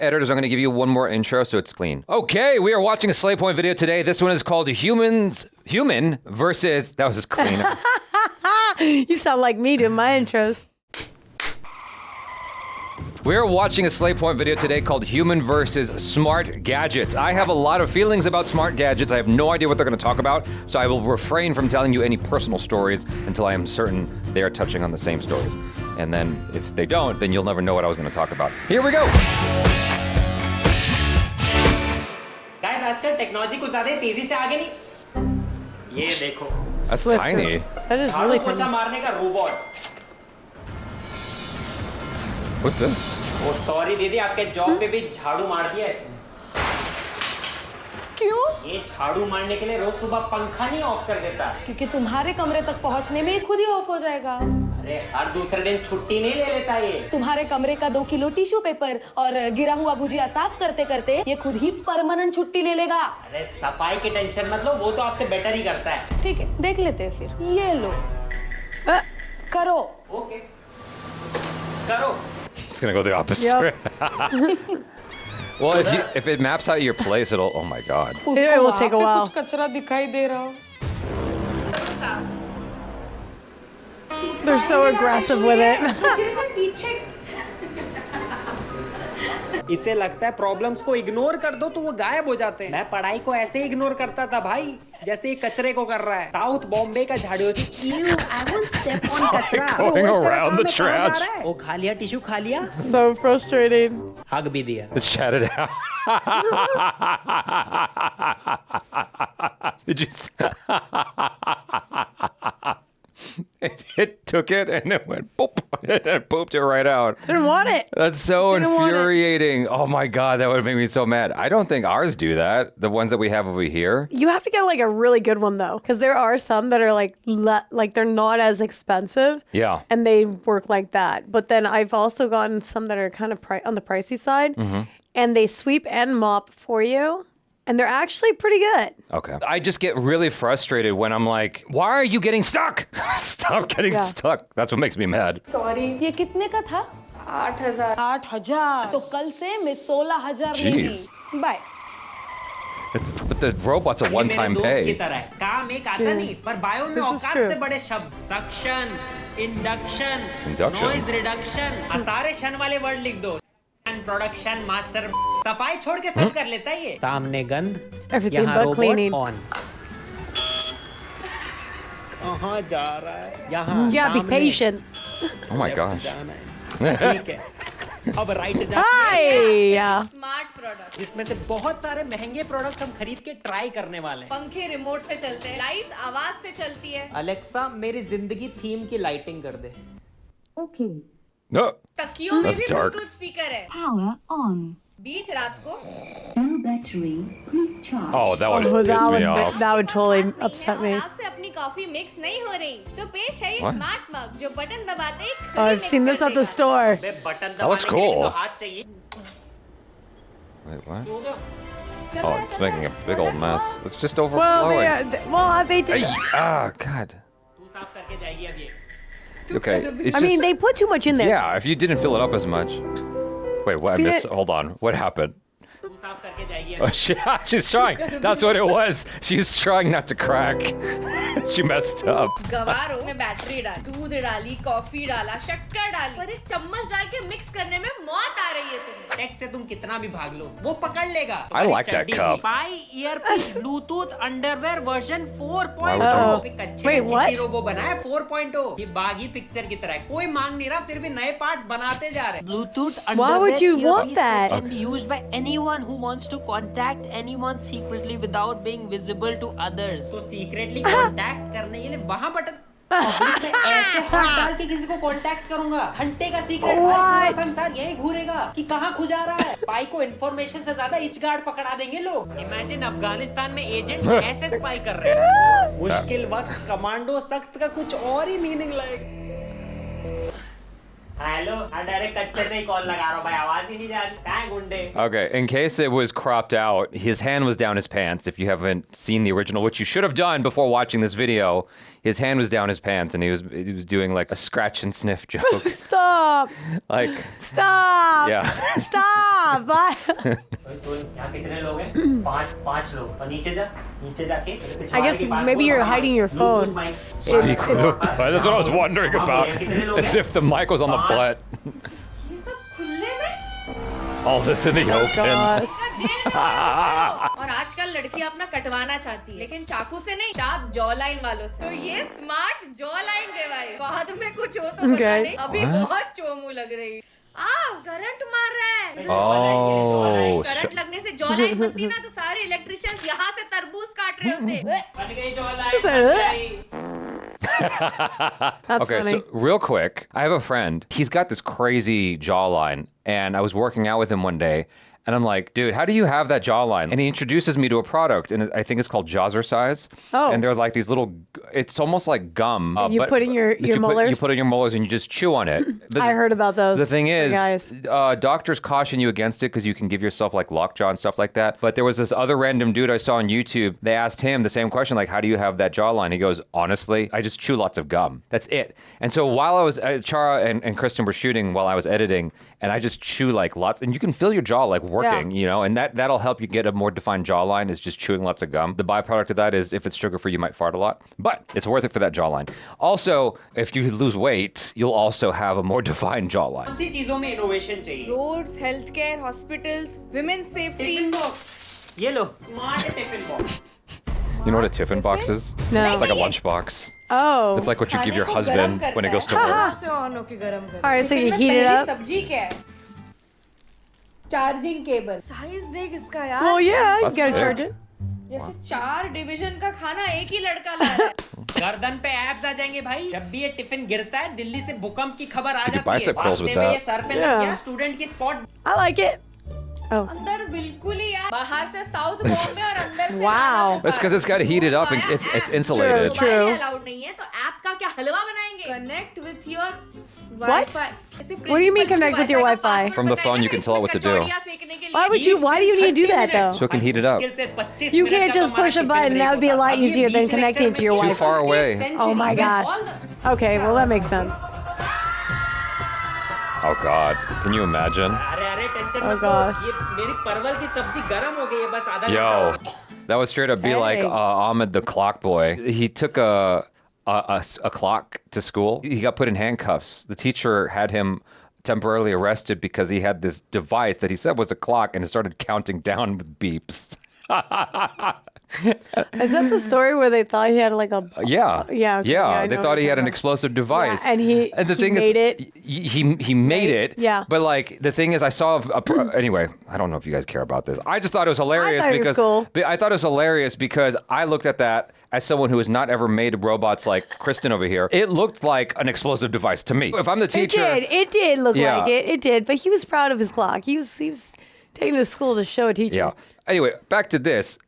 Editors, I'm going to give you one more intro so it's clean. Okay, we are watching a SLAYY Point video today. This one is called Human versus... That was just clean. You sound like me doing my intros. We're watching a SLAYY Point video today called Human versus Smart Gadgets. I have a lot of feelings about smart gadgets. I have no idea what they're going to talk about, so I will refrain from telling you any personal stories until I am certain they are touching on the same stories. And then if they don't, then you'll never know what I was going to talk about. Here we go. Guys, आजकल technology कुछ ज़्यादा तेजी से आगे नहीं. ये देखो. That's tiny. That is really tiny. पोछा मारने का robot. What's this? Oh, sorry दीदी, आपके जॉब पे भी झाड़ू मार दिया इसने. क्यों? ये झाड़ू मारने के लिए रोज सुबह पंखा नहीं ऑफ कर देता. क्योंकि तुम्हारे कमरे तक पहुंचने में खुद ही ऑफ हो जाएगा. अरे हर दूसरे दिन छुट्टी नहीं ले लेता ये. तुम्हारे कमरे का 2 किलो टिश्यू पेपर और गिरा हुआ भुजिया साफ करते करते ये खुद ही परमानेंट छुट्टी ले लेगा. अरे सफाई की टेंशन मत लो, वो तो आपसे बेटर ही करता है. ठीक है, देख लेते हैं फिर. ये लो. करो. ओके. करो. It's gonna go the opposite way. Well, if it maps out your place, it'll. Oh my god. It will take a while. कुछ कचरा दिखाई दे रहा हो. They're so aggressive with it. इसे लगता है प्रॉब्लम्स को इग्नोर कर दो तो वो गायब हो जाते हैं. मैं पढ़ाई को ऐसे इग्नोर करता था भाई, जैसे ये कचरे को कर रहा है. साउथ बॉम्बे का झाड़ू होती. I won't step on कचरा. Going around the trash. वो खा लिया, टिश्यू खा लिया. So frustrating. हग भी दिया. Let's chat it out. Did you? It took it and it went boop. And it pooped it right out. Didn't want it. That's so Didn't want it. infuriating. Oh my god, that would make me so mad. I don't think ours do that. The ones that we have over here. You have to get like a really good one though, because there are some that are like they're not as expensive. Yeah. And they work like that. But then I've also gotten some that are kind of on the pricey side, and they sweep and mop for you. And they're actually pretty good. Okay. I just get really frustrated when I'm like, why are you getting stuck? Stop getting stuck. That's what makes me mad. Sorry. ये कितने का था? 8,000. 8,000. तो कल से मैं 16,000 लेगी. Bye. But the robot's a one-time pay. की तरह है. काम एक आता नहीं, पर बायो में औकात से बड़े शब्द. Suction, induction, noise reduction. सारे शन वाले वर्ड लिख दो. Production master. सफाई छोड़ के सब कर लेता है ये. सामने गंध. यहाँ रोबोट ऑन. कहाँ जा रहा है? यहाँ. Yeah, be patient. Oh my gosh. ठीक है. अब राइट जा. Yeah. Smart product. इसमें से बहुत सारे महंगे प्रोडक्ट्स हम खरीद के ट्राई करने वाले हैं. पंखे रिमोट से चलते हैं. लाइट्स आवाज से चलती है. अलेक्सा मेरी जिंदगी थीम की लाइटिंग कर दे. ओके. No. तकियों में भी ब्लूटूथ स्पीकर है. Power on. बीच रात को. No battery. Please charge. Oh, that would piss me off. That would totally upset me. आपसे अपनी कॉफी मिक्स नहीं हो रही तो पेश है ये स्मार्ट मग जो बटन दबाते ही Oh, I've seen this at the store. Button That looks दबाने के लिए cool. तो हाथ चाहिए. Wait, what? हो गया. Oh, it's making a big old mess. It's just Well, overflowing. they did. God. तू साफ करके जाएगी अब ये. Okay. It's I mean, just, they put too much in there. yeah, if you didn't fill it up as much. Wait, what? I missed. Hold on. What happened? तू साफ करके जाएगी अब. Oh, she's trying. That's what it was. She's trying not to crack. She messed up. गवारो में battery डाल, दूध डाली, coffee डाला, शक्कर डाली, और एक चम्मच डाल के मिक्स करने में मौत आ रही है तुम्हें. टेक से तुम कितना भी भाग लो, वो पकड़ लेगा. I like that cup. Pie earpiece Bluetooth underwear version 4.0. Wait, what? Robo बनाया 4.0. ये बागी पिक्चर की तरह है. कोई मांग नहीं रहा, फिर भी नए पार्ट्स बनाते जा रहे हैं. Bluetooth Why would you want that? can be used by anyone who wants to contact anyone secretly without being visible to others. So secretly contact करने के लिए वहाँ बटन. मैं ऐसे हाथ डाल के किसी को कांटेक्ट करूंगा. घंटे का सीक्रेट. पूरा संसार यही घूरेगा कि कहाँ खुजा रहा है. पाई को इन्फॉर्मेशन से ज्यादा इच गार्ड पकड़ा देंगे लोग. इमेजिन अफगानिस्तान में एजेंट ऐसे स्पाई कर रहे हैं. मुश्किल वक्त कमांडो सख्त का कुछ और ही मीनिंग लाएगा. हेलो डायरेक्ट कच्चे से ही कॉल लगा रहा हूँ भाई आवाज ही नहीं जा रही कहाँ है गुंडे Okay, in case it was cropped out, his hand was down his pants. If you haven't seen the original, which you should have done before watching this video, his hand was down his pants and he was doing like a scratch and sniff joke. Stop. Like, Stop. yeah. Stop. सुन यहाँ कितने लोग हैं पांच लोग और नीचे जाके I guess maybe you're hiding your phone. Speak with the butt. That's what I was wondering about. As if the mic was on the butt. ये सब खुले में All this in the open. Gosh. और आजकल लड़कियां अपना कटवाना चाहती है लेकिन चाकू से नहीं शार्प जॉ लाइन वालों से तो ये स्मार्ट जॉ लाइन डिवाइस बाद में कुछ हो तो पता नहीं अभी बहुत चोमू लग रही करंट मार रहा है Oh, करंट लगने से जॉ लाइन बनती ना तो सारे इलेक्ट्रिशियंस यहाँ से तरबूज काट रहे होते बन गई जो line That's okay, funny. so real quick, I have a friend. He's got this crazy jawline, and I was working out with him one day. And I'm like, dude, how do you have that jawline? And he introduces me to a product, and I think it's called Jazzercise. Oh. And they're like these little, it's almost like gum. You put in your molars? You put in your molars and you just chew on it. I heard about those. The thing is, guys. Doctors caution you against it because you can give yourself like lockjaw and stuff like that. But there was this other random dude I saw on YouTube. They asked him the same question, like, how do you have that jawline? He goes, honestly, I just chew lots of gum. That's it. And so while I was, Chara and Kristen were shooting while I was editing, and I just chew like lots, and you can feel your jaw like working, you know, and that'll help you get a more defined jawline is just chewing lots of gum. The byproduct of that is if it's sugar-free, you might fart a lot, but it's worth it for that jawline. Also, if you lose weight, you'll also have a more defined jawline. कौन सी चीजों में innovation चाहिए roads health care hospitals women safety tiffin box ये लो smart tiffin box You know what a tiffin box is? No. It's like a lunchbox. Oh. It's like what you give your husband when he goes to work. All right, so you heat it up. सब्जी क्या है charging cable size देख इसका यार Well, yeah, you That's gotta big. charge it. जैसे 4 division का खाना एक ही लड़का ला रहा है गर्दन पे एब्स आ जाएंगे भाई जब भी ये टिफिन गिरता है दिल्ली से भूकंप की खबर आ You do जाती है bicep curls with भागते हुए ये that. सर पे लग Yeah. गया स्टूडेंट की spot I like it. Oh. अंदर बिल्कुल ही यार बाहर से साउथ बॉम्बे और अंदर से Wow. That's because it's got to heat it up and it's insulated. True. Allowed नहीं है तो ऐप का क्या हलवा बनाएंगे connect with your What? What do you mean connect with your Wi-Fi? From the phone, you can tell it what to do. Why do you need to do that though? So it can heat it up. You can't just push a button. That would be a lot easier than connecting to your Too Wi-Fi. far away. Oh my gosh. Okay, well that makes sense. Oh God, can you imagine? अरे अरे tension Oh मत gosh. लो ये मेरी परवल की सब्जी गरम हो गई है बस आधा Yo, घंटा that would straight up be like Hey. Ahmed the clock boy. He took a clock to school. He got put in handcuffs. The teacher had him temporarily arrested because he had this device that he said was a clock and it started counting down with beeps. Is that the story where they thought he had like a Yeah. Yeah, okay, yeah, I they know thought what he you're had an talking explosive device. Yeah, and the he thing made is, it. He made it. Yeah. But like the thing is, I saw anyway. I don't know if you guys care about this. I just thought it was hilarious thought it was because cool. but I thought it was hilarious because I looked at that as someone who has not ever made robots like Kristen over here. It looked like an explosive device to me. If I'm the teacher, It did look Yeah. like it. It did, but he was proud of his clock. He was taking it to school to show a teacher. yeah. Anyway, back to this.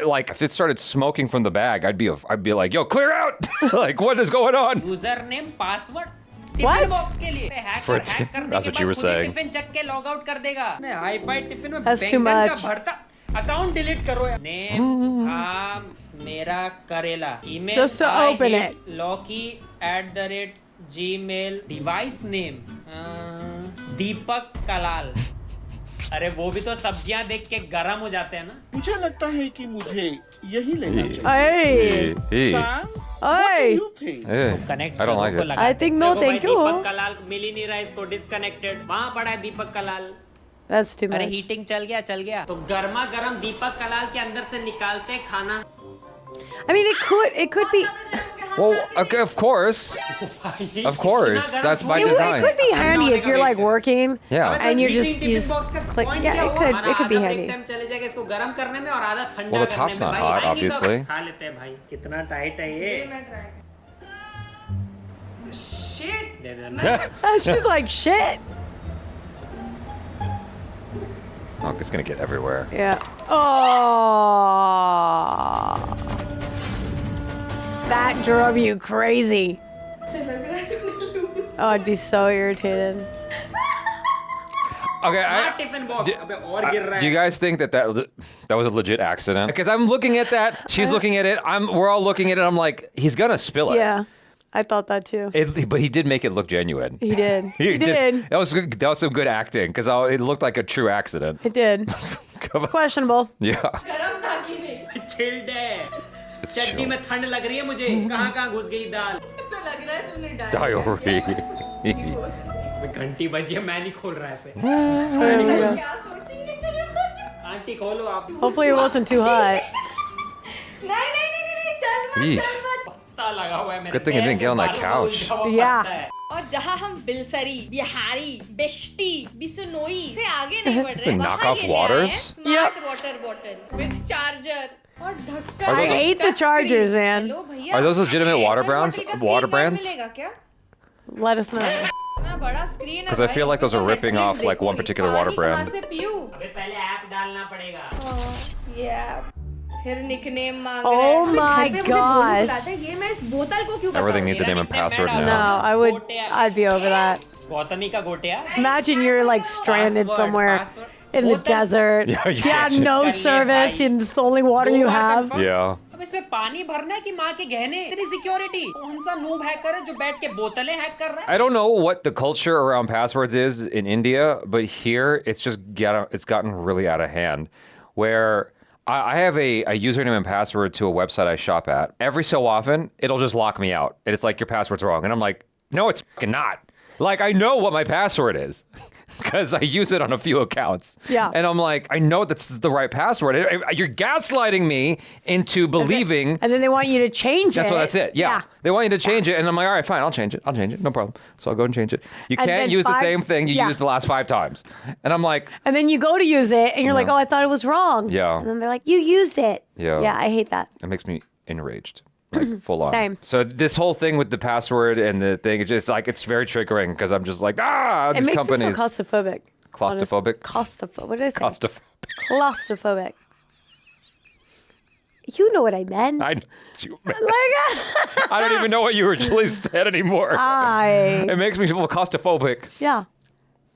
Like, if it started smoking from the bag, I'd be like, "Yo, clear out! Like, what is going on?" User name password What? Tiffin box के लिए For a tip. That's what you were saying. Tiffin check के log out कर देगा hi fi tiffin में That's too बैंगन का much. भरता account delete करो यार नेम मेरा करेला email Just to open it. loki@gmail device name Deepak Kalal अरे वो भी तो सब्जियां देख के गरम हो जाते हैं ना मुझे लगता है कि मुझे यही लेना चाहिए Hey. Hey. Sam, what do Hey. you think? Hey. Connect I don't like it. I think no, thank you. दीपक कलाल मिल ही नहीं रहा इसको डिस्कनेक्टेड वहां पड़ा है दीपक कलाल That's too अरे much. हीटिंग चल गया तो गर्मा गर्म दीपक कलाल के अंदर से निकालते हैं खाना I mean, it could be. Well, okay, of course. Of course. That's by It design. could be handy if you're like working. Yeah. And you just click. Yeah, it could be handy. Time चले जाएगा इसको गर्म करने में और आधा ठंडा Well, the करने top's में not भाई। hot, भाई, नहीं तो obviously. खा लेते हैं भाई कितना टाइट है ये शिट दे देना She's like, shit. Oh, it's gonna get everywhere. Yeah. Oh. That drove you crazy. से लग रहा है तूने loose Oh, I'd be so irritated. Okay, tiffin box अबे और गिर रहा है. do you guys think that was a legit accident? Because I'm looking at that, she's looking at it, we're all looking at it. I'm like, he's gonna spill it. Yeah, I thought that too. But he did make it look genuine. He did. He did. That was some good acting because it looked like a true accident. It did. It's questionable. Yeah. गरम था कि नहीं? Chilled है. It's चड्डी chill. में ठंड लग रही है मुझे. कहाँ घुस गई दाल. ऐसा लग रहा है तूने डाल. Diary. घंटी बजी है मैं नहीं खोल रहा ऐसे. क्या सोचेंगे तेरे बारे में? आंटी खोलो आप. Hopefully it wasn't too hot. नहीं चल मत Yeesh. चल मत. पत्ता लगा हुआ है मेरे. Good thing it didn't get on that couch. Yeah. और जहाँ हम बिलसरी, बिहारी, बेश्ती, बिसनोई से आगे नहीं बढ़ It's रहे a वहाँ knockoff ये ले आए waters? हैं smart water bottle with charger और ढक्कन. I hate the chargers, man. Hello भैया. Are those legitimate water brands? Bottle का Water screen guard brands? मिलेगा क्या? Let us know. इतना बड़ा screen है 'Cause I feel like those are भाई, ripping Netflix off, like, one देखूंगी. particular water पानी कहाँ brand. से पीऊँ? अबे पहले ऐप डालना पड़ेगा. ये फिर निकनेम मांग Oh रहे हैं। my घर पे मुझे गोलू gosh. बुलाते हैं, ये मैं इस बोतल को क्यों Everything बताऊं? needs a name and password No, now. I'd be over that. Gautami का गोटिया. Imagine you're like stranded Password, somewhere password. in the वो तो- desert. Yeah, you Yeah, can't- no service, and it's the only water you have. Yeah. अब इसमें पानी भरना है कि माँ के गहने. इतनी सिक्योरिटी. कौन सा नूब हैकर है जो बैठ के बोतलें हैक कर रहा है? I don't know what the culture around passwords is in India, but here it's gotten really out of hand. Where I have a username and password to a website I shop at. Every so often, it'll just lock me out. And it's like, your password's wrong. And I'm like, no, it's fucking not. Like, I know what my password is. Because I use it on a few accounts. Yeah. And I'm like, I know that's the right password. You're gaslighting me into believing. And then they want you to change That's it. what that's it. Yeah. They want you to change it. And I'm like, all right, fine, I'll change it. No problem. So I'll go and change it. You And can't then use the same thing you yeah. used the last 5 times. And I'm like, And then you go to use it, and you're like, oh, I thought it was wrong. Yeah. And then they're like, you used it. Yeah. Yeah, I hate that. it makes me enraged. Like full on. Same. So this whole thing with the password and the thing, it's just like, it's very triggering because I'm just like, It these makes companies. me feel claustrophobic. Claustrophobic? Claustrophobic. What did I say? Claustrophobic. Claustrophobic. You know what I meant. I Like, don't even know what you originally said anymore. It makes me feel claustrophobic. yeah,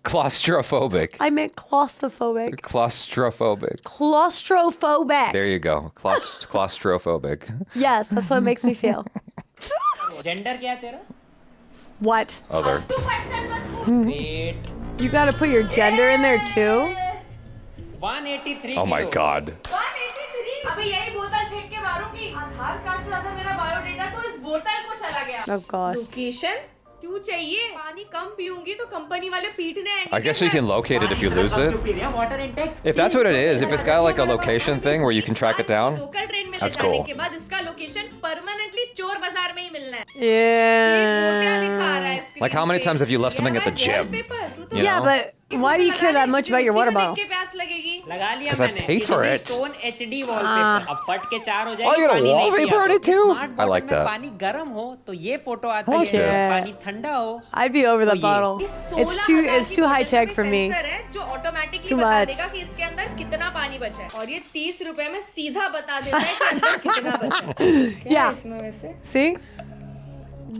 Claustrophobic. I meant claustrophobic. Claustrophobic. Claustrophobic. There you go. Claustrophobic. Yes, that's what it makes me feel. Gender क्या है तेरा? What? Other. तू question मत पूछ. Wait. You got to put your gender in there too? 183 Oh my kilo. God. 183. अबे यही बोतल फेंक के मारूंगी. आधार कार्ड से ज्यादा मेरा बायोडेटा तो इस बोतल को चला गया. Oh gosh. लोकेशन क्यों चाहिए? पानी कम पीऊंगी तो कंपनी वाले पीटने आएंगे. I guess you can locate it if you lose it. Water intake. If that's what it is, if it's got like a location thing where you can track it down, local train में ले that's जाने cool. के बाद इसका location permanently चोर बाजार में ही मिलना है. ये गोटिया लिखा आ रहा है Yeah. screen Like, how many पे. times have you left something at the ये gym? wallpaper, तू तो You Yeah, know? but why do you care that much about your water bottle? के प्यास लगेगी. लगा लिया 'Cause I मैंने. paid for it. Stone HD wallpaper. अब फट के 4 हो जाएगी. Oh, you got a पानी नहीं wallpaper पिया on तो. it too? Smart I bottle like में that. पानी गर्म हो तो ये फोटो आती like है. this. पानी ठंडा हो. I'd be over the ये- bottle. ये It's 16,000 too की high बोतल tech में for me. सेंसर है जो ऑटोमेटिकली Too बता much. देगा कि इसके अंदर कितना पानी बचा है और ये 30 रुपए में सीधा बता देता है कि अंदर कितना बचा है. क्या Yeah. है इसमें वैसे See?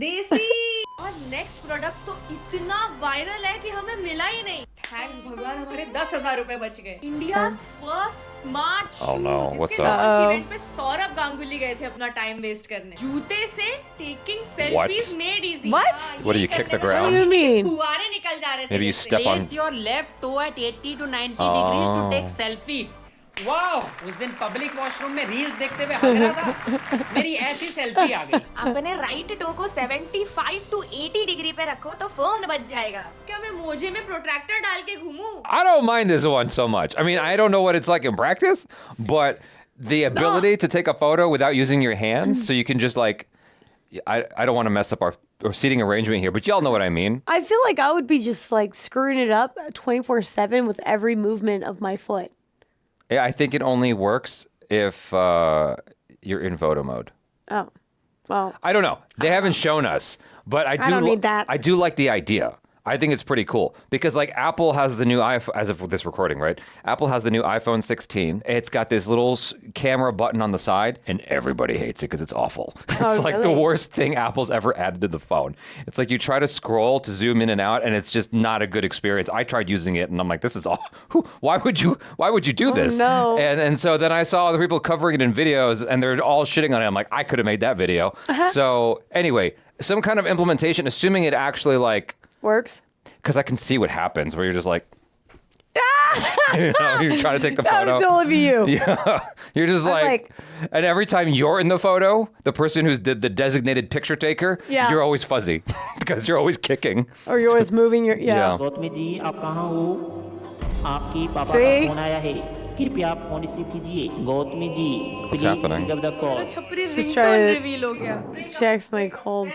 देसी. और नेक्स्ट प्रोडक्ट तो इतना वायरल है कि हमें मिला ही नहीं. थैंक्स भगवान हमारे 10,000 रुपए बच गए. India first smart Oh no, what's up? Event पे सौरभ गांगुली गए थे अपना टाइम वेस्ट करने. जूते से taking selfies made easy. What? What do you kick the What ground? do you mean? फुहारे निकल जा रहे थे. Maybe you जिससे. step on. Place your left toe at 80 to 90 degrees to take selfie. Wow, उस दिन पब्लिक वॉशरूम में reels देखते हुए हंस रहा था. मेरी ऐसी सेल्फी आ गई. अपने राइट टो को 75 टू 80 डिग्री पे रखो तो फोन बच जाएगा. क्या मैं मोजे में प्रोट्रैक्टर डाल के घूमूं? I don't mind this one so much. I mean, I don't know what it's like in practice, but the ability to take a photo without using your hands, so you can just like, I don't want to mess up our seating arrangement here, but y'all know what I mean. I feel like I would be just like screwing it up 24/7 with every movement of my foot. I think it only works if you're in photo mode. Oh, well, I don't know. They haven't shown us, but I do. don't need that. I do like the idea. I think it's pretty cool because like Apple has the new iPhone, as of this recording, right? Apple has the new iPhone 16. It's got this little camera button on the side and everybody hates it because it's awful. It's like the worst thing Apple's ever added to the phone. It's like you try to scroll to zoom in and out and it's just not a good experience. I tried using it and I'm like, this is all, why would you do this? No. And so then I saw other people covering it in videos and they're all shitting on it. I'm like, I could have made that video. So anyway, some kind of implementation, assuming it actually like, works. Because I can see what happens where you're just like, you know, you're trying to take the photo. That would totally be you. Yeah. You're just like, and every time you're in the photo, the person who's the designated picture taker, you're always fuzzy because you're always kicking. Or you're always moving your, yeah. Gautami जी आप कहाँ हो? आपकी पापा See? का phone आया है. कृपया आप फोन रिसीव कीजिए. गौतमी जी, What's please happening? pick up the call. छपरी She's ringtone trying to- reveal हो गया. She accidentally called.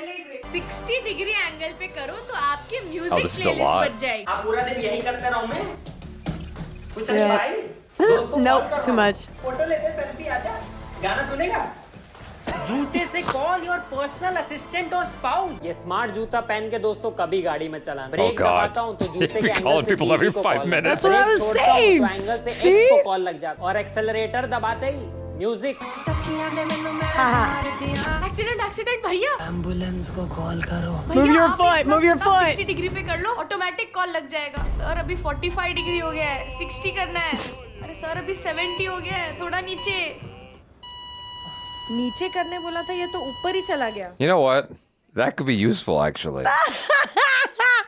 60 degree angle पे करो तो आपके Oh, music this is a playlist lot. बज जाएगी. आप पूरा दिन यही करते रहो मैं. कुछ नहीं Yeah. भाई. दोस्त को Nope, call करो. too much. फोटो लेते सेल्फी आजा. गाना सुनेगा? जूते से कॉल योर पर्सनल असिस्टेंट और स्पाउस. ये स्मार्ट जूता पहन के दोस्तों कभी गाड़ी में चलाना. Brake God. दबाता हूं तो जूते के You're एंगल calling से people every बीवी को 5 call minutes. That's what I was छोड़ता हूं saying. तो एंगल से See? एक्स को कॉल लग जाता और एक्सेलरेटर दबाते ही म्यूजिक. एक्सीडेंट भैया. एम्बुलेंस को कॉल करो. Move your foot, move your foot. 60 degree पे कर लो, ऑटोमेटिक कॉल लग जाएगा. सर अभी 45 डिग्री हो गया है, 60 करना है. अरे सर अभी 70 हो गया है, थोड़ा नीचे करने बोला था, ये तो ऊपर ही चला गया. You know what? That could be useful, actually.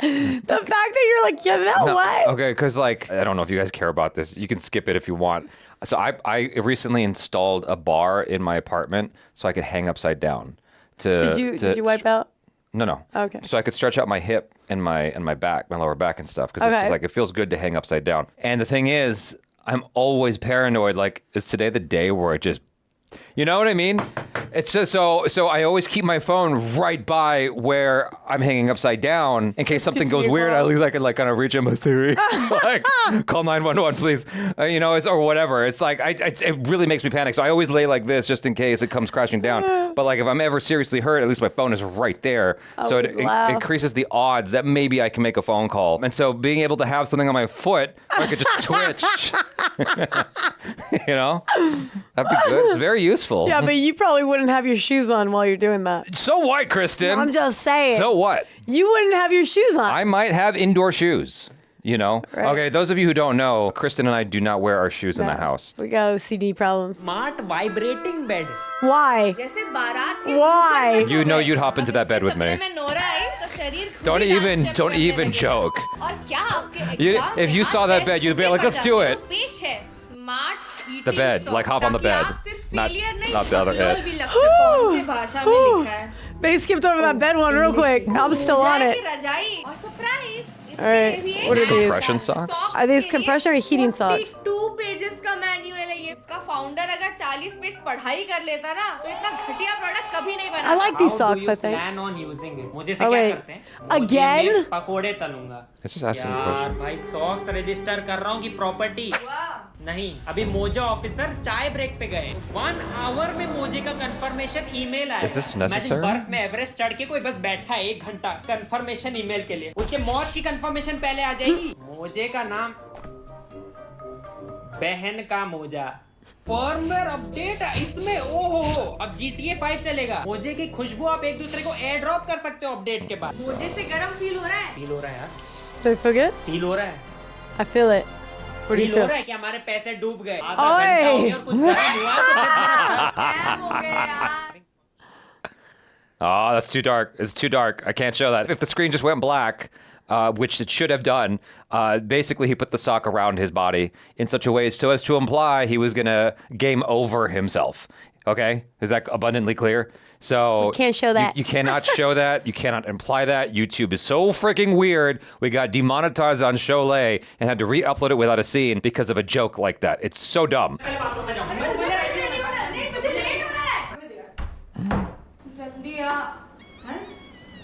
The fact that you're like, you know what? Okay, because like, I don't know if you guys care about this. You can skip it if you want. So I recently installed a bar in my apartment so I could hang upside down. Did you wipe out? No. Okay. So I could stretch out my hip and my back, my lower back and stuff. Because it's just like, it feels good to hang upside down. And the thing is, I'm always paranoid. Like, is today the day where it just, you know what I mean? It's just so I always keep my phone right by where I'm hanging upside down in case something goes weird. At least I can like kind of reach in my theory, like call 911, please, you know, or whatever. It's like it really makes me panic. So I always lay like this just in case it comes crashing down. But like if I'm ever seriously hurt, at least my phone is right there, so it increases the odds that maybe I can make a phone call. And so being able to have something on my foot, where I could just twitch, you know, that'd be good. It's very useful. Yeah, but you probably wouldn't have your shoes on while you're doing that. So what, Kristen? I'm just saying. So what? You wouldn't have your shoes on. I might have indoor shoes, you know? Right. Okay, those of you who don't know, Kristen and I do not wear our shoes in the house. We got OCD problems. Smart vibrating bed. Why? जैसे बारात के Why? You know you'd hop into that bed with me. में Nora आई तो शरीर खुद Don't he even dance step करने लगे. joke. और क्या आपके You- एग्जाम if you में saw आप that bed, you'd be like, let's do it. पेश है smart The bed, like hop on the bed. Not the other head. भी लग से कौन सी भाषा में लिखा है. They skipped over that bed one real quick. I'm still on it. रजाई और surprise. All right. What are these? Compression socks? Are these compression or heating socks? 2 pages का मैनुअल है ये. इसका फाउंडर अगर 40 पेज पढ़ाई कर लेता ना तो इतना घटिया प्रोडक्ट कभी नहीं बना. I like these socks, I think. Plan on using it. मुझे से Oh, क्या wait. करते हैं? Again? मुझे मैं पकोड़े तलूंगा. It's just asking me a यार question. भाई सॉक्स रजिस्टर कर रहा हूँ कि प्रॉपर्टी. नहीं, अभी मोजा ऑफिसर चाय ब्रेक पे गए. 1 आवर में मोजे का कंफर्मेशन ईमेल आया. Is this Imagine necessary? बर्फ में एवरेस्ट चढ़ के कोई बस बैठा है 1 घंटा कंफर्मेशन ईमेल के लिए. उसके मौत की कंफर्मेशन पहले आ जाएगी. मोजे का नाम बहन का मोजा. फर्मवेयर अपडेट इसमें ओहो अब GTA 5 चलेगा. मोजे की खुशबू आप एक दूसरे को एयर ड्रॉप कर सकते हो अपडेट के बाद. मुझे से गरम फील हो रहा है. फील हो रहा है यार. Do I feel good? Feel हो रहा है. I feel it. What do you feel हो feel? रहा है कि हमारे पैसे डूब गए. आधा घंटा हो गया और कुछ गर्म हुआ तो फिर मेरा सर स्कैम हो गया यार. Oh, that's too dark. It's too dark. I can't show that. If the screen just went black, which it should have done, basically he put the sock around his body in such a way so as to imply he was going to game over himself. Okay? Is that abundantly clear? So We can't show that. You cannot show that. You cannot imply that. YouTube is so freaking weird. We got demonetized on SLAYY and had to re-upload it without a scene because of a joke like that. It's so dumb. जल्दी आ.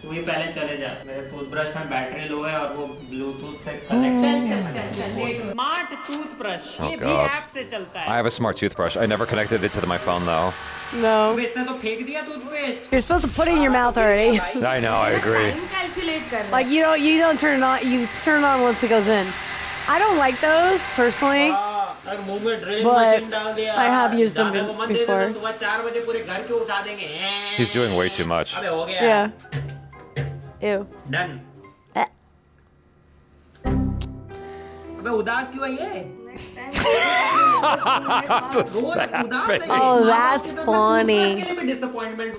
तू ही पहले चले जा मेरे toothbrush में battery low है और वो ब्लूटूथ से कनेक्ट चल स्मार्ट टूथब्रश ये भी God. ऐप से चलता I है have a smart toothbrush. I never connected it to my phone though. No. इसने तो फेंक दिया toothpaste You're supposed to put it in your mouth already. I know, I agree. Time calculate कर Like you don't turn it on. You turn it on once it goes in. I don't like those personally. अगर मुंह में drill But machine डाल दिया I have used them जाने को मत दे देना, before. सुबह 4 बजे पूरे घर के उठा देंगे He's doing way too much. अबे हो गया Yeah. Ew. Done Eh. अबे उदास क्यों है ये Oh, that's funny. Disappointment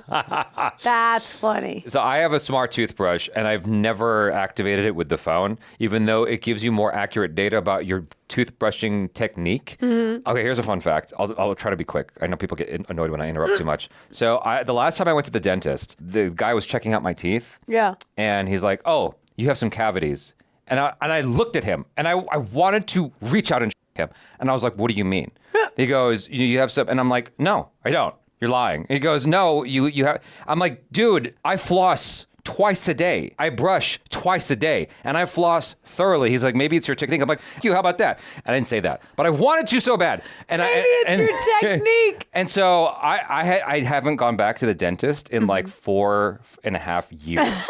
That's funny. So I have a smart toothbrush and I've never activated it with the phone, even though it gives you more accurate data about your toothbrushing technique. Okay, here's a fun fact. I'll try to be quick. I know people get annoyed when I interrupt too much. So the last time I went to the dentist, the guy was checking out my teeth. Yeah. And he's like, "Oh, you have some cavities." And I looked at him and I wanted to reach out and him. And I was like, "What do you mean?" He goes, "You have some," and I'm like, "No, I don't. You're lying." He goes, "No, you have." I'm like, "Dude, I floss twice a day. I brush twice a day, and I floss thoroughly." He's like, "Maybe it's your technique." I'm like, "You, how about that?" And I didn't say that, but I wanted to so bad. And Maybe it's your technique. And so I haven't gone back to the dentist in like 4.5 years.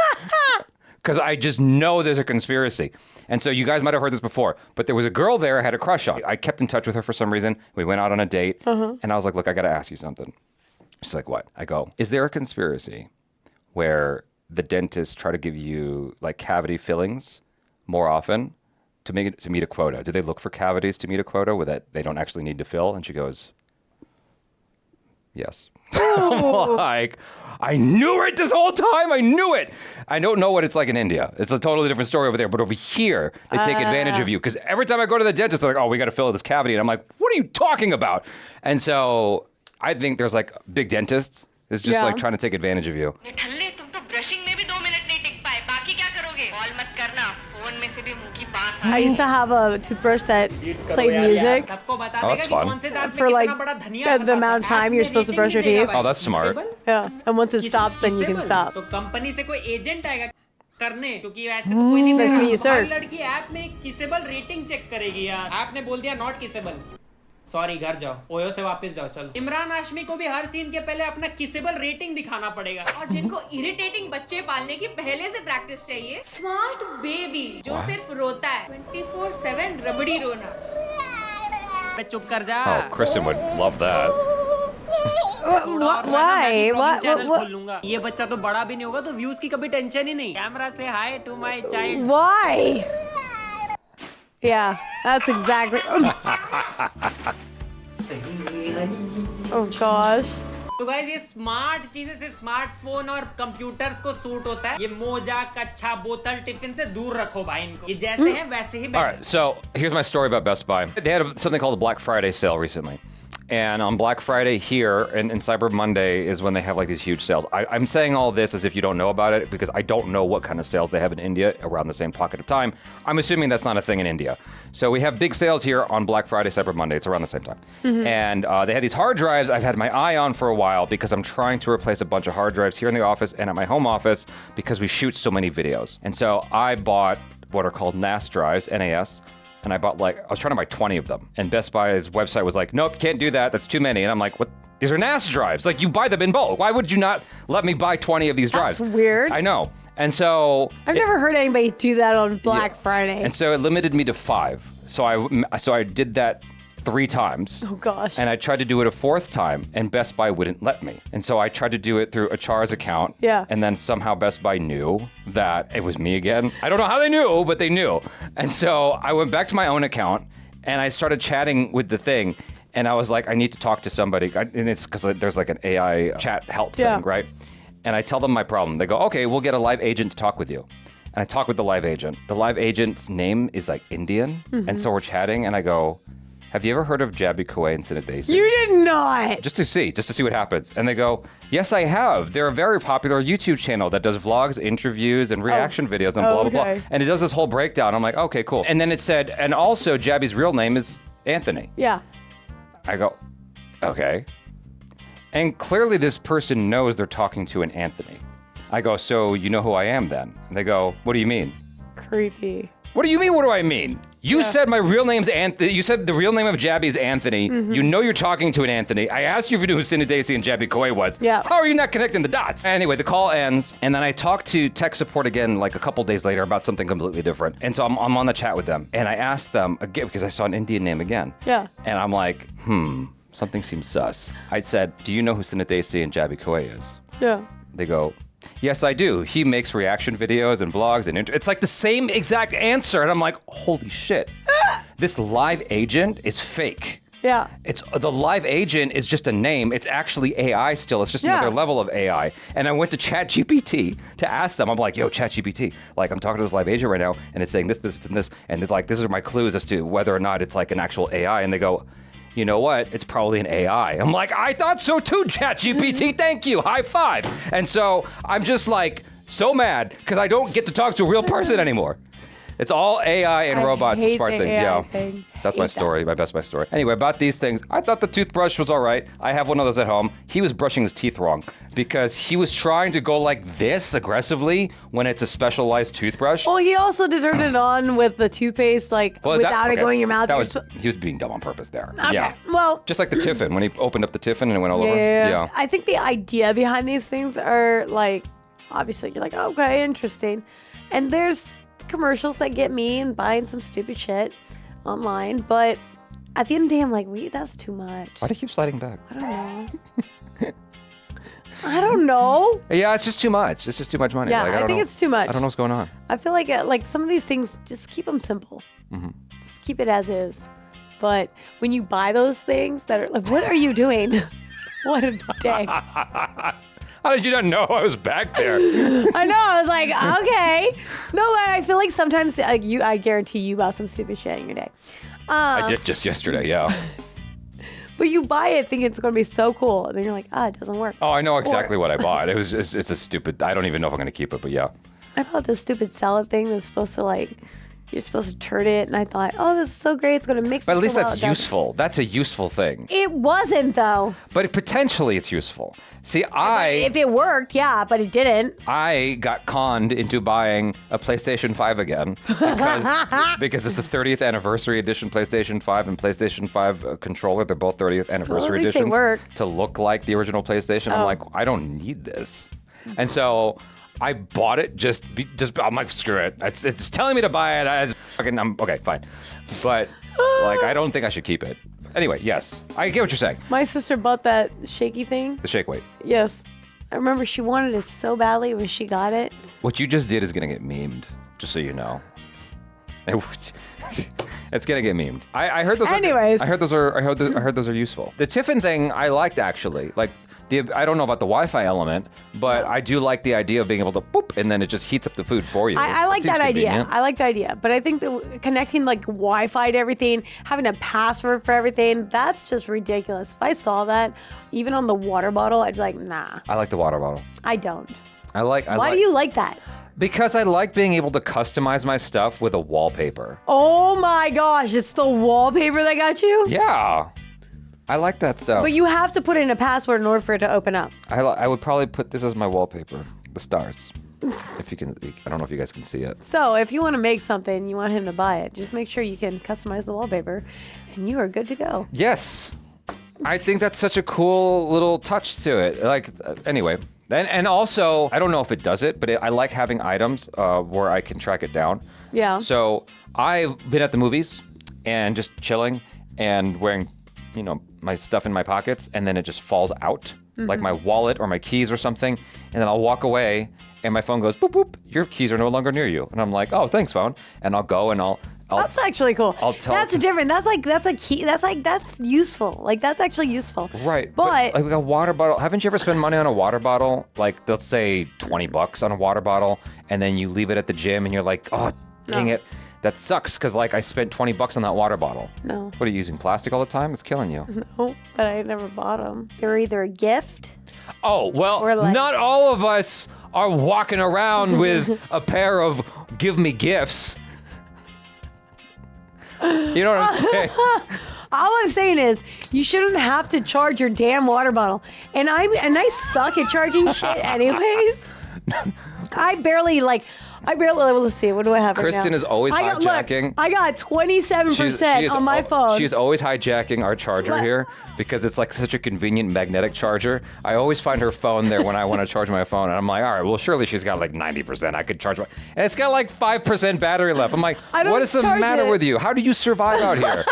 Because I just know there's a conspiracy. And so you guys might have heard this before, but there was a girl there I had a crush on. I kept in touch with her for some reason. We went out on a date, and I was like, "Look, I got to ask you something." She's like, "What?" I go, "Is there a conspiracy where the dentists try to give you like cavity fillings more often to make it to meet a quota? Do they look for cavities to meet a quota where that they don't actually need to fill?" And she goes, "Yes." I'm like, I knew it this whole time. I knew it. I don't know what it's like in India. It's a totally different story over there. But over here, they take advantage of you. Because every time I go to the dentist, they're like, "Oh, we got to fill this cavity." And I'm like, "What are you talking about?" And so I think there's like big dentists is just like trying to take advantage of you. I used to have a toothbrush that played music Oh, that's fun. for like the amount of time you're supposed to brush your teeth. Oh, that's smart. Yeah. And once it stops, then you can stop. तो company से कोई agent आएगा करने क्योंकि वैसे तो कोई नहीं That's what you देगा हमारी said. लड़की ऐप में किसेबल रेटिंग चेक करेगी यार ऐप ने बोल दिया नॉट किसेबल सॉरी घर जाओ ओयो से वापस जाओ चलो इमरान हाशमी को भी हर सीन के पहले अपना किसेबल रेटिंग दिखाना पड़ेगा और जिनको इरिटेटिंग बच्चे पालने की पहले से प्रैक्टिस चाहिए स्मार्ट बेबी जो सिर्फ रोता है 24/7 रबड़ी रोना बे चुप कर जा Oh, Kristen would love that. Why? What? खोल लूंगा ये बच्चा तो बड़ा भी नहीं होगा तो व्यूज की कभी टेंशन ही नहीं कैमरा से hi to my child Why? Yeah, that's exactly. Oh gosh. तो गाइस ये स्मार्ट चीजें सिर्फ स्मार्टफोन और कंप्यूटर्स को सूट होता है ये मोजा कच्छा बोतल टिफिन से दूर रखो भाई इनको ये जैसे हैं वैसे ही All right, so here's my story about Best Buy. They had something called a Black Friday sale recently. And on Black Friday here and Cyber Monday is when they have like these huge sales. I'm saying all this as if you don't know about it because I don't know what kind of sales they have in India around the same pocket of time. I'm assuming that's not a thing in India. So we have big sales here on Black Friday, Cyber Monday. It's around the same time. And they had these hard drives I've had my eye on for a while because I'm trying to replace a bunch of hard drives here in the office and at my home office because we shoot so many videos. And so I bought what are called NAS drives, NAS. And I was trying to buy 20 of them. And Best Buy's website was like, "Nope, can't do that. That's too many." And I'm like, "What? These are NAS drives. Like, you buy them in bulk. Why would you not let me buy 20 of these drives?" That's weird. I know. And so... I've never heard anybody do that on Black Friday. And so it limited me to 5. So I did that 3 times. Oh gosh. And I tried to do it a 4th time, and Best Buy wouldn't let me. And so I tried to do it through a Char's account. Yeah. And then somehow Best Buy knew that it was me again. I don't know how they knew, but they knew. And so I went back to my own account, and I started chatting with the thing. And I was like, I need to talk to somebody. And it's because there's like an AI chat help thing, right? And I tell them my problem. They go, "Okay, we'll get a live agent to talk with you." And I talk with the live agent. The live agent's name is like Indian. And so we're chatting, and I go, "Have you ever heard of Jabby Kuwait and CineDesi?" You did not. Just to see what happens. And they go, "Yes, I have. They're a very popular YouTube channel that does vlogs, interviews, and reaction videos, and blah, blah, blah." And it does this whole breakdown. I'm like, "Okay, cool." And then it said, and also Jabby's real name is Anthony. Yeah. I go, "Okay." And clearly this person knows they're talking to an Anthony. I go, so you know who I am then? And they go, what do you mean? Creepy. What do you mean, what do I mean? You said my real name's Anthony. You said the real name of Jabby is Anthony. You know you're talking to an Anthony. I asked you if you knew who CineDesi and Jabby Koi was. Yeah. How are you not connecting the dots? Anyway, the call ends, and then I talk to tech support again like a couple days later about something completely different. And so I'm on the chat with them, and I asked them again, because I saw an Indian name again. Yeah. And I'm like, something seems sus. I said, do you know who CineDesi and Jabby Koi is? Yeah. They go, yes, I do. He makes reaction videos and vlogs and it's like the same exact answer. And I'm like, holy shit. This live agent is fake. Yeah. It's the live agent is just a name. It's actually AI still. It's just another level of AI. And I went to ChatGPT to ask them. I'm like, yo, ChatGPT, like I'm talking to this live agent right now and it's saying this, this, and this. And it's like, these are my clues as to whether or not it's like an actual AI. And they go, you know what? It's probably an AI. I'm like, I thought so too, ChatGPT. Thank you. High five. And so I'm just like so mad because I don't get to talk to a real person anymore. It's all AI and robots and smart things. AI thing. That's my story. My story. Anyway, about these things, I thought the toothbrush was all right. I have one of those at home. He was brushing his teeth wrong because he was trying to go like this aggressively when it's a specialized toothbrush. Well, he also did turn it on with the toothpaste, like without it going in your mouth. He was being dumb on purpose there. Okay. Yeah. Well, just like the Tiffin when he opened up the Tiffin and it went all over. Yeah. I think the idea behind these things are like, obviously, you're like, okay, interesting, and there's commercials that get me and buying some stupid shit online, but at the end of the day, I'm like, wait, that's too much. Why do you keep sliding back? I don't know. I don't know. Yeah, it's just too much. It's just too much money. Yeah, like, I think it's too much. I don't know what's going on. I feel like some of these things, just keep them simple. Just keep it as is. But when you buy those things that are like, what are you doing? What a day. How did you not know I was back there? I know. I was like, okay. No, but I feel like sometimes, like I guarantee you bought some stupid shit in your day. I did just yesterday, yeah. But you buy it thinking it's going to be so cool, and then you're like, it doesn't work. Oh, I know exactly what I bought. It's a stupid. I don't even know if I'm going to keep it, but yeah. I bought this stupid salad thing that's supposed to like. You're supposed to turn it, and I thought, oh, this is so great. It's going to mix it. But at least so well. that's useful. That's a useful thing. It wasn't, though. But potentially it's useful. See, If it worked, yeah, but it didn't. I got conned into buying a PlayStation 5 again because it's the 30th anniversary edition PlayStation 5 and PlayStation 5 controller. They're both 30th anniversary least they editions work. to look like the original PlayStation. I'm like, I don't need this. And so I bought it just I'm like, screw it. It's telling me to buy it. I'm okay, fine. But like, I don't think I should keep it. Anyway, yes, I get what you're saying. My sister bought that shaky thing. The shake weight. Yes. I remember she wanted it so badly when she got it. What you just did is gonna get memed, just so you know. It's gonna get memed. I heard those. Anyways. I heard those are useful. The Tiffin thing I liked actually. Like I don't know about the Wi-Fi element, but I do like the idea of being able to boop and then it just heats up the food for you. I like that idea. Convenient. I like the idea. But I think that connecting like Wi-Fi to everything, having a password for everything, that's just ridiculous. If I saw that, even on the water bottle, I'd be like, nah. I like the water bottle. I don't. Why do you like that? Because I like being able to customize my stuff with a wallpaper. Oh my gosh, it's the wallpaper that got you? Yeah. I like that stuff. But you have to put in a password in order for it to open up. I would probably put this as my wallpaper. The stars. If you can, I don't know if you guys can see it. So if you want to make something, you want him to buy it, just make sure you can customize the wallpaper and you are good to go. Yes. I think that's such a cool little touch to it. Like, anyway. And also, I don't know if it does it, but I like having items where I can track it down. Yeah. So I've been at the movies and just chilling and wearing, my stuff in my pockets, and then it just falls out, like my wallet or my keys or something, and then I'll walk away, and my phone goes, boop, boop, your keys are no longer near you. And I'm like, oh, thanks, phone. And I'll go and I'll that's actually cool. I'll tell That's different. That's a key. That's useful. Like, that's actually useful. Right. But like a water bottle. Haven't you ever spent money on a water bottle? Like, let's say $20 on a water bottle, and then you leave it at the gym and you're like, oh, dang it. That sucks because like I spent $20 on that water bottle. No. What are you using? Plastic all the time? It's killing you. No, but I never bought them. They were either a gift. Oh, well, Or like- not all of us are walking around with a pair of give me gifts. You know what I'm saying? All I'm saying is you shouldn't have to charge your damn water bottle. And I suck at charging shit anyways. I barely, let's see, what do I have Kristen right now? is always hijacking. Look, I got 27% on my phone. She's always hijacking our charger here because it's like such a convenient magnetic charger. I always find her phone there when I want to charge my phone, and I'm like, all right, well, surely she's got like 90%. I could charge my, and it's got like 5% battery left. I'm like, what is the matter with you? How do you survive out here?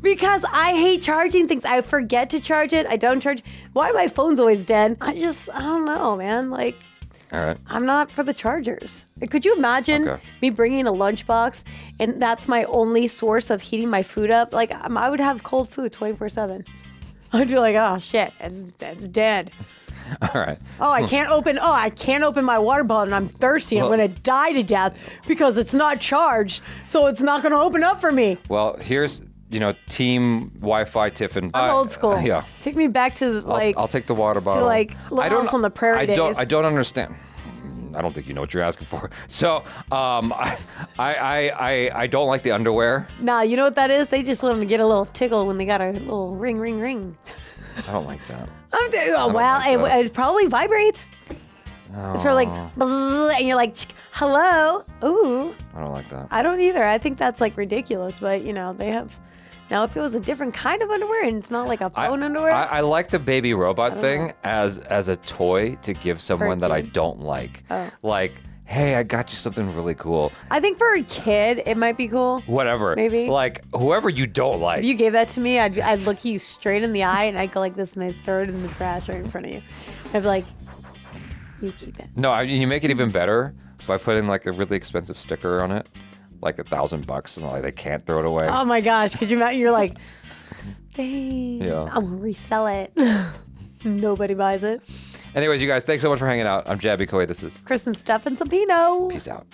Because I hate charging things. I forget to charge it. I don't charge. Why my phone's always dead? I don't know, man. Like, all right. I'm not for the chargers. Could you imagine me bringing a lunchbox and that's my only source of heating my food up? Like, I would have cold food 24/7. I'd be like, oh shit, that's dead. All right. Oh, I can't open my water bottle and I'm thirsty. I'm gonna die to death because it's not charged, so it's not gonna open up for me. Well, here's, team Wi-Fi Tiffin. I'm old school. Yeah. Take me back to I'll take the water bottle. To like Little House on the Prairie days. I don't understand. I don't think you know what you're asking for. So, I don't like the underwear. Nah, you know what that is? They just want to get a little tickle when they got a little ring, ring, ring. I don't like that. It probably vibrates. It's for like, bzzz, and you're like, hello. Ooh. I don't like that. I don't either. I think that's like ridiculous, but they have. Now, if it was a different kind of underwear and it's not like a phone underwear. I like the baby robot thing as a toy to give someone that I don't like. Oh. Like, hey, I got you something really cool. I think for a kid, it might be cool. Whatever. Maybe. Like, whoever you don't like. If you gave that to me, I'd look you straight in the eye and I'd go like this and I'd throw it in the trash right in front of you. I'd be like, you keep it. No, you make it even better by putting like a really expensive sticker on it. Like $1,000 and like they can't throw it away. Oh my gosh, could you imagine? You're like, thanks. Yeah. I'm gonna resell it. Nobody buys it. Anyways, you guys, thanks so much for hanging out. I'm Jabby Coy. This is Kristen Stephenson Pino. Peace out.